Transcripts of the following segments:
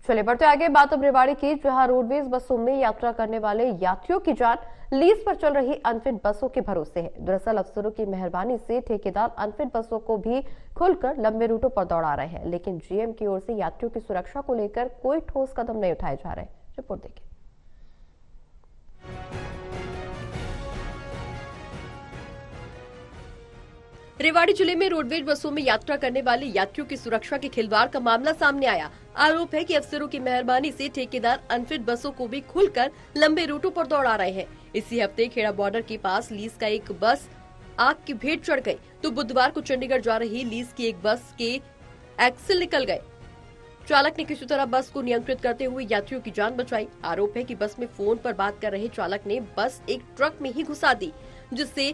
चलिए बढ़ते आगे। बात अब रेवाड़ी की, जहां रोडवेज बसों में यात्रा करने वाले यात्रियों की जान लीज पर चल रही अनफिट बसों के भरोसे है। दरअसल अफसरों की मेहरबानी से ठेकेदार अनफिट बसों को भी खोलकर लंबे रूटों पर दौड़ा रहे हैं, लेकिन जीएम की ओर से यात्रियों की सुरक्षा को लेकर कोई ठोस कदम नहीं उठाए जा रहे। रिपोर्ट देखिए। रेवाड़ी जिले में रोडवेज बसों में यात्रा करने वाले यात्रियों की सुरक्षा के खिलवाड़ का मामला सामने आया। आरोप है कि अफसरों की मेहरबानी से ठेकेदार अनफिट बसों को भी खोलकर लंबे रूटों पर दौड़ा रहे हैं। इसी हफ्ते खेड़ा बॉर्डर के पास लीज का एक बस आग की भेंट चढ़ गई, तो बुधवार को चंडीगढ़ जा रही लीज की एक बस के एक्सल निकल गए। चालक ने किसी तरह बस को नियंत्रित करते हुए यात्रियों की जान बचाई। आरोप है कि बस में फोन पर बात कर रहे चालक ने बस एक ट्रक में ही घुसा दी, जिससे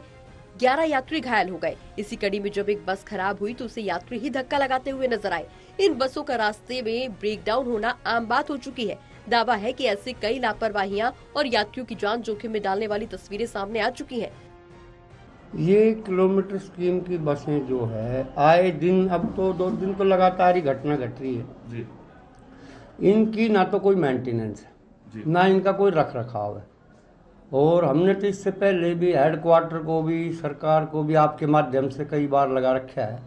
11 यात्री घायल हो गए। इसी कड़ी में जब एक बस खराब हुई तो उसे यात्री ही धक्का लगाते हुए नजर आए। इन बसों का रास्ते में ब्रेक डाउन होना आम बात हो चुकी है। दावा है कि ऐसे कई लापरवाहियां और यात्रियों की जान जोखिम में डालने वाली तस्वीरें सामने आ चुकी हैं। ये किलोमीटर स्कीम की बसें जो है आए दिन, अब तो 2 दिन तो लगातार ही घटना घट रही है जी। इनकी ना तो कोई मेंटेनेंस है, ना इनका कोई रख रखाव है। और हमने तो इससे पहले भी हेडक्वार्टर को भी, सरकार को भी आपके माध्यम से कई बार लगा रखा है।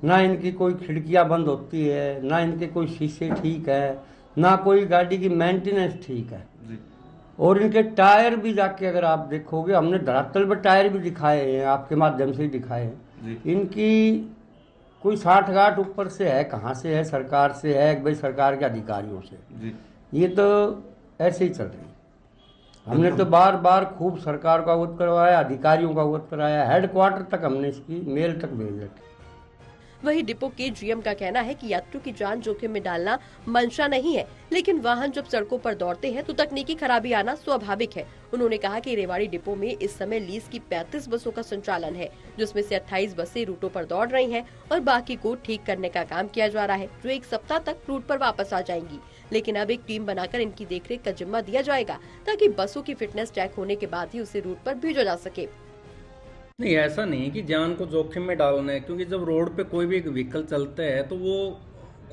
ना इनकी कोई खिड़कियां बंद होती है, ना इनके कोई शीशे ठीक है, ना कोई गाड़ी की मेंटेनेंस ठीक है जी। और इनके टायर भी जाके अगर आप देखोगे, हमने धरातल पर टायर भी दिखाए हैं, आपके माध्यम से ही दिखाए हैं। इनकी कोई 60-60 ऊपर से है, कहाँ से है? सरकार से है, भाई सरकार के अधिकारियों से जी। ये तो ऐसे ही चल रही है। हमने तो बार बार खूब सरकार को अवगत करवाया, अधिकारियों को अवगत कराया, हेडक्वार्टर तक हमने इसकी मेल तक भेज रखी। वहीं डिपो के जीएम का कहना है कि यात्रियों की जान जोखिम में डालना मंशा नहीं है, लेकिन वाहन जब सड़कों पर दौड़ते हैं तो तकनीकी खराबी आना स्वाभाविक है। उन्होंने कहा कि रेवाड़ी डिपो में इस समय लीज की 35 बसों का संचालन है, जिसमें से 28 बसें रूटों पर दौड़ रही हैं और बाकी को ठीक करने का काम किया जा रहा है, जो 1 सप्ताह तक रूट पर वापस आ जाएंगी। लेकिन अब एक टीम बनाकर इनकी देखरेख का जिम्मा दिया जाएगा, ताकि बसों की फिटनेस चेक होने के बाद ही उसे रूट पर भेजा जा सके। नहीं, ऐसा नहीं कि जान को जोखिम में डालना है, क्योंकि जब रोड पे कोई भी व्हीकल चलता है तो वो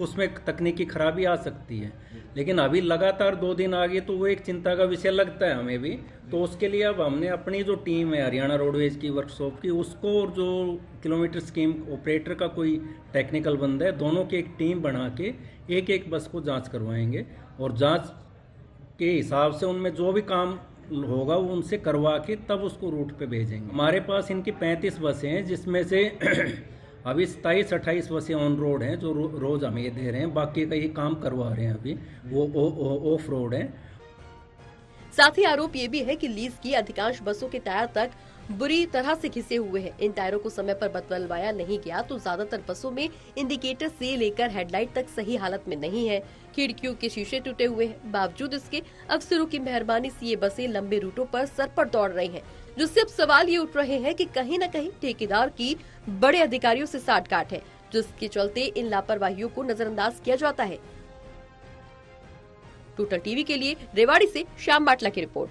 उसमें तकनीकी खराबी आ सकती है। लेकिन अभी लगातार 2 दिन आ गए तो वो एक चिंता का विषय लगता है हमें भी। तो उसके लिए अब हमने अपनी जो टीम है हरियाणा रोडवेज की वर्कशॉप की, उसको और जो किलोमीटर स्कीम ऑपरेटर का कोई टेक्निकल बंदा है, दोनों की एक टीम बना के एक एक बस को जाँच करवाएंगे और जाँच के हिसाब से उनमें जो भी काम होगा वो उनसे करवा के तब उसको रूट पे भेजेंगे। हमारे पास इनकी 35 बसें हैं, जिसमें से अभी 27-28 बसें ऑन रोड हैं जो रोज हमें ये दे रहे हैं, बाकी का ही काम करवा रहे हैं अभी वो ऑफ रोड है। साथ ही आरोप ये भी है कि लीज की अधिकांश बसों के टायर तक बुरी तरह से घिसे हुए हैं। इन टायरों को समय पर बदलवाया नहीं गया तो ज्यादातर बसों में इंडिकेटर से लेकर हेडलाइट तक सही हालत में नहीं है। खिड़कियों के शीशे टूटे हुए हैं। बावजूद इसके अफसरों की मेहरबानी से ये बसें लंबे रूटों पर सर पर दौड़ रही हैं, जिससे अब सवाल ये उठ रहे हैं कि कहीं न कहीं ठेकेदार की बड़े अधिकारियों से साठगांठ है, जिसके चलते इन लापरवाहियों को नजरअंदाज किया जाता है। टोटल टीवी के लिए रेवाड़ी से श्याम बाटला की रिपोर्ट।